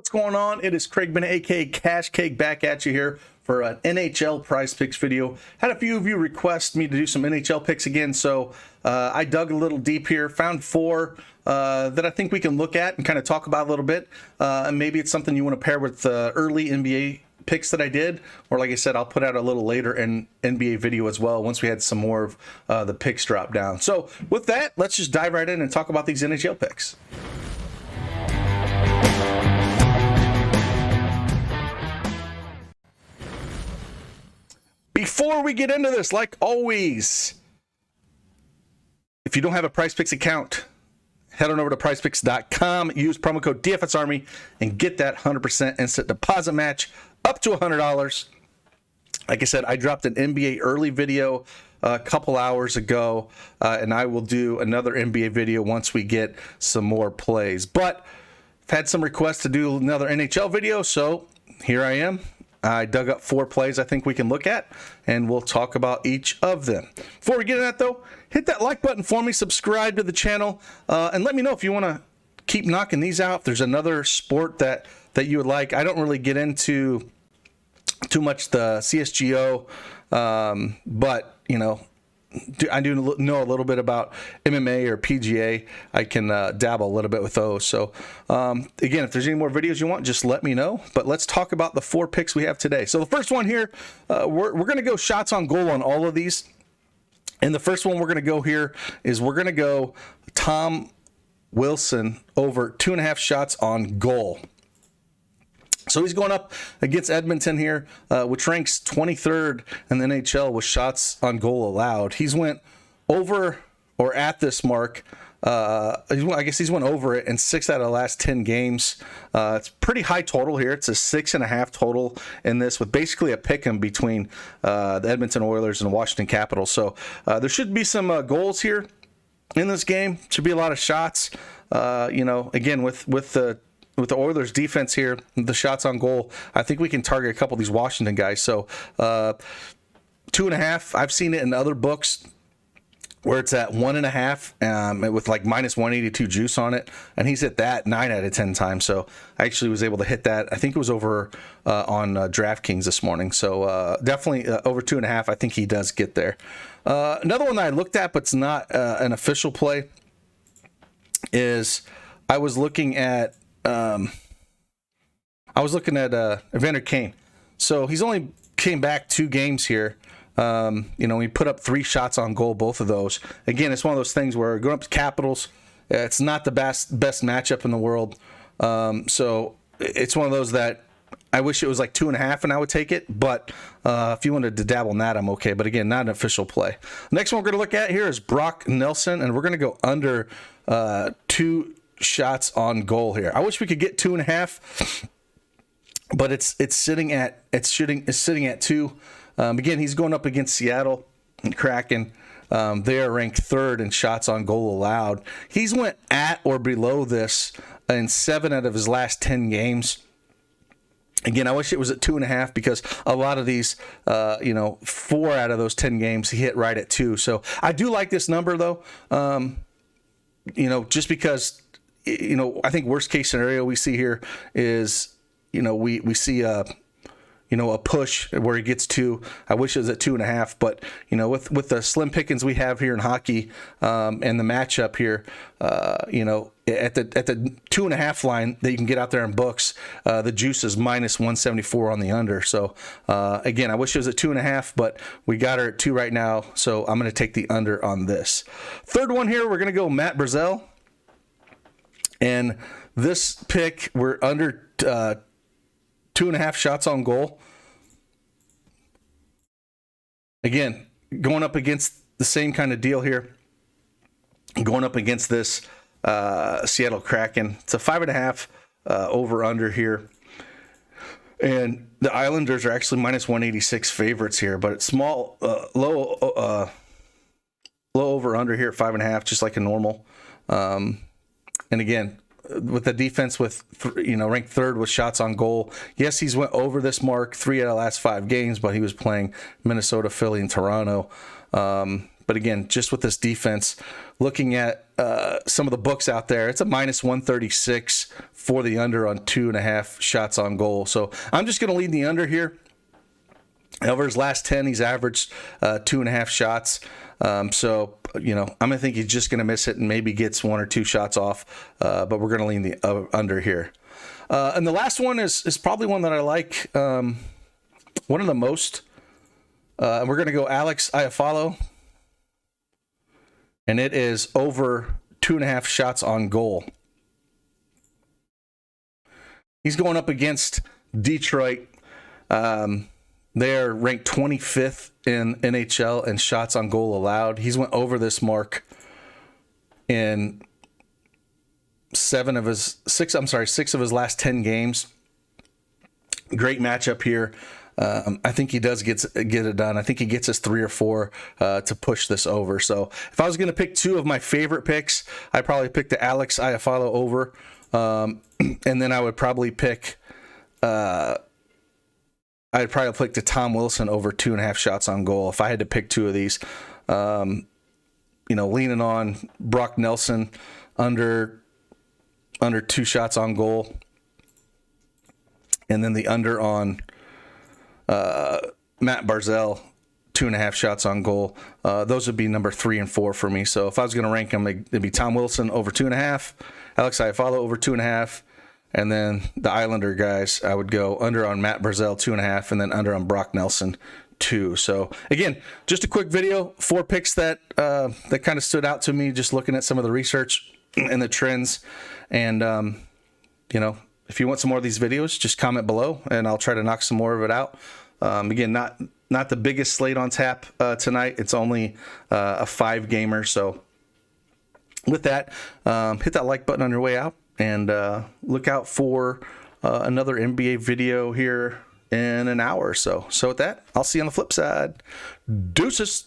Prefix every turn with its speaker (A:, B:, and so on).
A: what's going on? It is Kraken, aka Cash Cake, back at you here for an NHL Prize Picks video. Had a few of you request me to do some NHL picks again, so I dug a little deep here, found four that I think we can look at and kind of talk about a little bit. And maybe it's something you want to pair with early NBA picks that I did, or like I said, I'll put out a little later in NBA video as well once we had some more of the picks drop down. So with that, let's just dive right in and talk about these NHL picks. Before we get into this, like always, if you don't have a Prizepicks account, head on over to prizepicks.com, use promo code DFSArmy, and get that 100% instant deposit match up to $100. Like I said, I dropped an NBA early video a couple hours ago, and I will do another NBA video once we get some more plays. But I've had some requests to do another NHL video, so here I am. I dug up four plays I think we can look at, and we'll talk about each of them. Before we get into that, though, hit that like button for me, subscribe to the channel, and let me know if you want to keep knocking these out. If there's another sport that you would like. I don't really get into too much the CSGO, but, you know, I do know a little bit about MMA or PGA. I can dabble a little bit with those. So, again, if there's any more videos you want, just let me know. But let's talk about the four picks we have today. So the first one here, we're going to go shots on goal on all of these. And the first one we're going to go here is we're going to go Tom Wilson over 2.5 shots on goal. So he's going up against Edmonton here, which ranks 23rd in the NHL with shots on goal allowed. He's went over or at this mark. I guess he's went over it in 6 out of the last 10 games. It's pretty high total here. It's a 6.5 total in this, with basically a pick-em between the Edmonton Oilers and the Washington Capitals. So there should be some goals here in this game. Should be a lot of shots. You know, again, with the Oilers defense here, the shots on goal, I think we can target a couple of these Washington guys. So 2.5, I've seen it in other books where it's at 1.5 with like minus 182 juice on it, and he's hit that 9 out of 10 times. So I actually was able to hit that. I think it was over on DraftKings this morning. So definitely over 2.5. I think he does get there. Another one that I looked at, but it's not an official play, is I was looking at Evander Kane. So he's only came back 2 games here. You know, he put up 3 shots on goal, both of those. Again, it's one of those things where going up to Capitals, it's not the best matchup in the world. So it's one of those that I wish it was like 2.5 and I would take it. But if you wanted to dabble in that, I'm okay. But again, not an official play. Next one we're going to look at here is Brock Nelson, and we're going to go under 2 shots on goal here. I wish we could get 2.5, but it's sitting at 2. Again, he's going up against Seattle and Kraken. They are ranked 3rd in shots on goal allowed. He's went at or below this in 7 out of his last 10 games. Again, I wish it was at 2.5, because a lot of these, 4 out of those 10 games he hit right at 2. So I do like this number though. Just because, I think worst case scenario we see here is, we see a push where he gets 2. I wish it was at 2.5, but with the slim pickings we have here in hockey, and the matchup here, at the 2.5 line that you can get out there in books, the juice is minus 174 on the under. So again, I wish it was at 2.5, but we got her at 2 right now, so I'm going to take the under on this. Third one here, we're going to go Matt Barzal, and this pick we're under 2.5 shots on goal. Again, going up against the same kind of deal here. Going up against this Seattle Kraken. It's a 5.5 over under here. And the Islanders are actually minus 186 favorites here, but it's small, low over under here at 5.5, just like a normal. And again, with the defense ranked 3rd with shots on goal. Yes, he's went over this mark 3 out of the last 5 games, but he was playing Minnesota, Philly, and Toronto. But again, just with this defense, looking at some of the books out there, it's a minus 136 for the under on 2.5 shots on goal. So I'm just going to lead the under here. Over his last 10, he's averaged 2.5 shots. So, you know, I'm going to think he's just going to miss it and maybe gets 1 or 2 shots off. But we're going to lean the under here. And the last one is probably one that I like one of the most. We're going to go Alex Iafallo. And it is over 2.5 shots on goal. He's going up against Detroit. They're ranked 25th in NHL in shots on goal allowed. He's went over this mark in 6 of his last 10 games. Great matchup here. I think he does get it done. I think he gets us 3 or 4 to push this over. So if I was going to pick 2 of my favorite picks, I'd probably pick the Alex Iafallo over, and then I would probably pick the Tom Wilson over 2.5 shots on goal. If I had to pick 2 of these, you know, leaning on Brock Nelson under 2 shots on goal, and then the under on Matt Barzal, 2.5 shots on goal. Those would be number 3 and 4 for me. So if I was going to rank them, it'd be Tom Wilson over 2.5, Alex Iafallo over 2.5, and then the Islander guys, I would go under on Matt Barzal 2.5, and then under on Brock Nelson 2. So again, just a quick video, 4 picks that kind of stood out to me, just looking at some of the research and the trends. And you know, if you want some more of these videos, just comment below, and I'll try to knock some more of it out. Again, not the biggest slate on tap tonight. It's only a 5-gamer. So with that, hit that like button on your way out, and look out for another NBA video here in an hour or so. So with that, I'll see you on the flip side. Deuces.